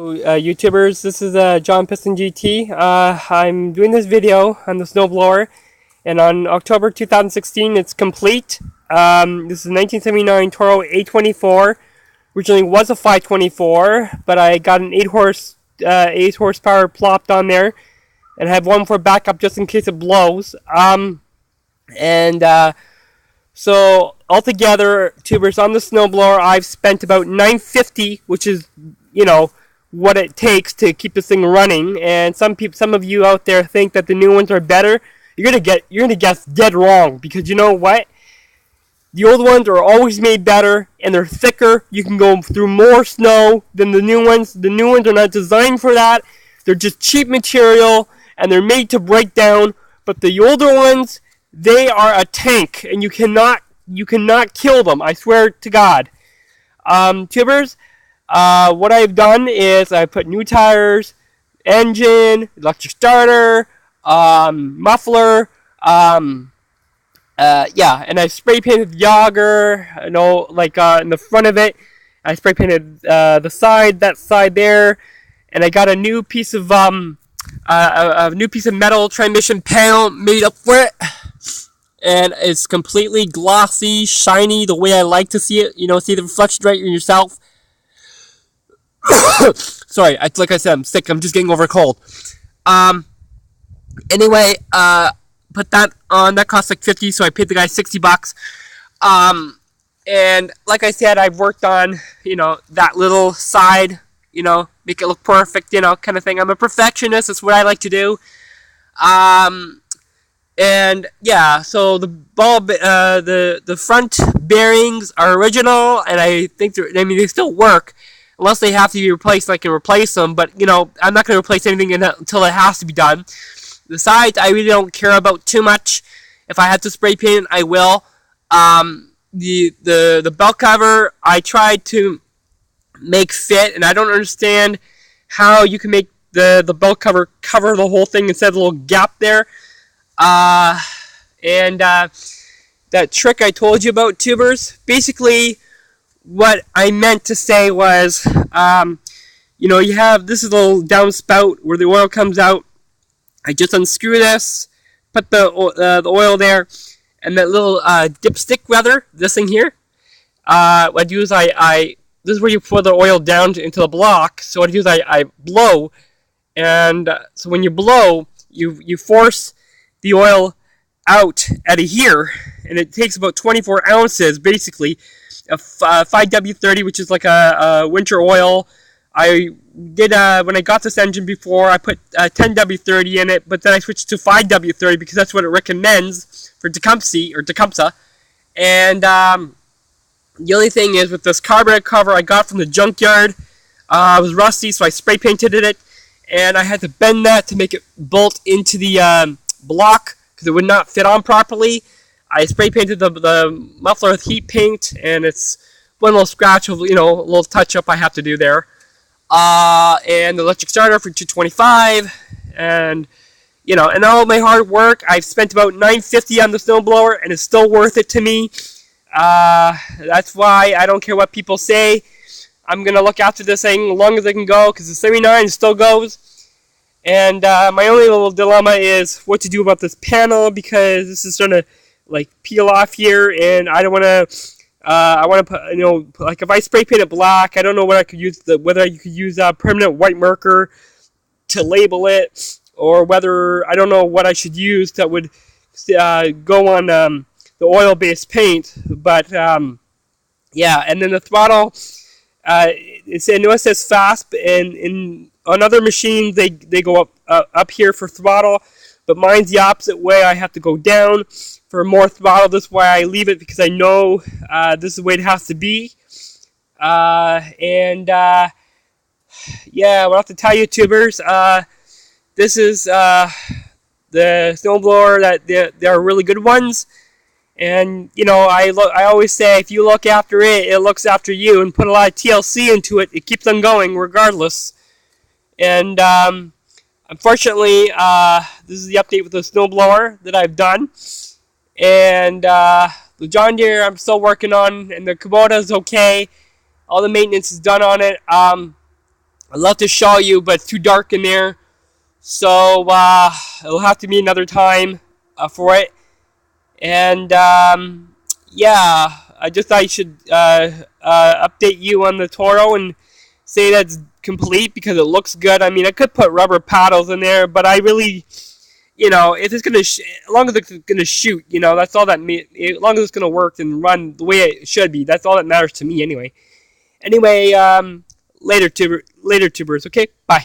YouTubers, this is John Piston GT. I'm doing this video on the snowblower, and on October 2016 it's complete. This is a 1979 Toro 824. Originally was a 524, but I got an 8 horsepower plopped on there, and I have one for backup just in case it blows. So altogether, tubers, on the snowblower, I've spent about $950, which is, what it takes to keep this thing running. And some of you out there think that the new ones are better. You're gonna guess dead wrong, because you know what? The old ones are always made better, and they're thicker. You can go through more snow than the new ones. The new ones are not designed for that. They're just cheap material, and they're made to break down. But the older ones, they are a tank, and you cannot kill them. I swear to God. Tubers, what I've done is I put new tires, engine, electric starter, muffler, and I spray painted the auger, in the front of it. I spray painted the side, that side there, and I got a new piece of metal transmission panel made up for it, and it's completely glossy, shiny, the way I like to see it. See the reflection right in yourself. Sorry, like I said, I'm sick. I'm just getting over a cold. Anyway, put that on. That cost like $50, so I paid the guy $60. And like I said, I've worked on, that little side, make it look perfect, kind of thing. I'm a perfectionist. That's what I like to do. And yeah, so the ball, the front bearings are original, and I think they still work. Unless they have to be replaced, I can replace them. But, I'm not going to replace anything until it has to be done. The sides, I really don't care about too much. If I have to spray paint it, I will. The belt cover, I tried to make fit, and I don't understand how you can make the belt cover the whole thing instead of a little gap there. That trick I told you about, tubers, basically, what I meant to say was, you have this is a little downspout where the oil comes out. I just unscrew this, put the oil there, and that little dipstick, this thing here. What I do is this is where you pour the oil down into the block. So what I do is I blow, and so when you blow, you force the oil out out of here, and it takes about 24 ounces, basically. A 5W30, which is like a winter oil. I did, when I got this engine before, I put 10W30 in it, but then I switched to 5W30 because that's what it recommends for Tecumseh. And the only thing is, with this carburetor cover I got from the junkyard, it was rusty, so I spray painted it, and I had to bend that to make it bolt into the block because it would not fit on properly. I spray painted the muffler with heat paint, and it's one little scratch of, a little touch up I have to do there. And the electric starter for $225, and and all my hard work, I've spent about $950 on the snowblower, and it's still worth it to me. That's why I don't care what people say. I'm gonna look after this thing as long as I can go, because the 79 still goes. And my only little dilemma is what to do about this panel, because this is starting to peel off here, and I don't want to. I want to put, if I spray paint it black, I don't know what I could use. Whether you could use a permanent white marker to label it, or whether I don't know what I should use that would go on the oil-based paint. But yeah, and then the throttle. I know it says fast, and on other machines they go up here for throttle. But mine's the opposite way. I have to go down for more throttle. This is why I leave it, because I know this is the way it has to be. Yeah, what I have to tell you, tubers, this is the snowblower that they are really good ones. And I always say, if you look after it, it looks after you, and put a lot of TLC into it. It keeps on going regardless. And unfortunately, this is the update with the snowblower that I've done. And the John Deere I'm still working on, and the Kubota is okay. All the maintenance is done on it. I'd love to show you, but it's too dark in there. So it'll have to be another time for it. And yeah, I just thought I should update you on the Toro and say that's complete because it looks good. I mean, I could put rubber paddles in there, but I really, if it's gonna, as long as it's gonna shoot, that's all that. As long as it's gonna work and run the way it should be, that's all that matters to me, anyway. Anyway, later, tubers. Okay, bye.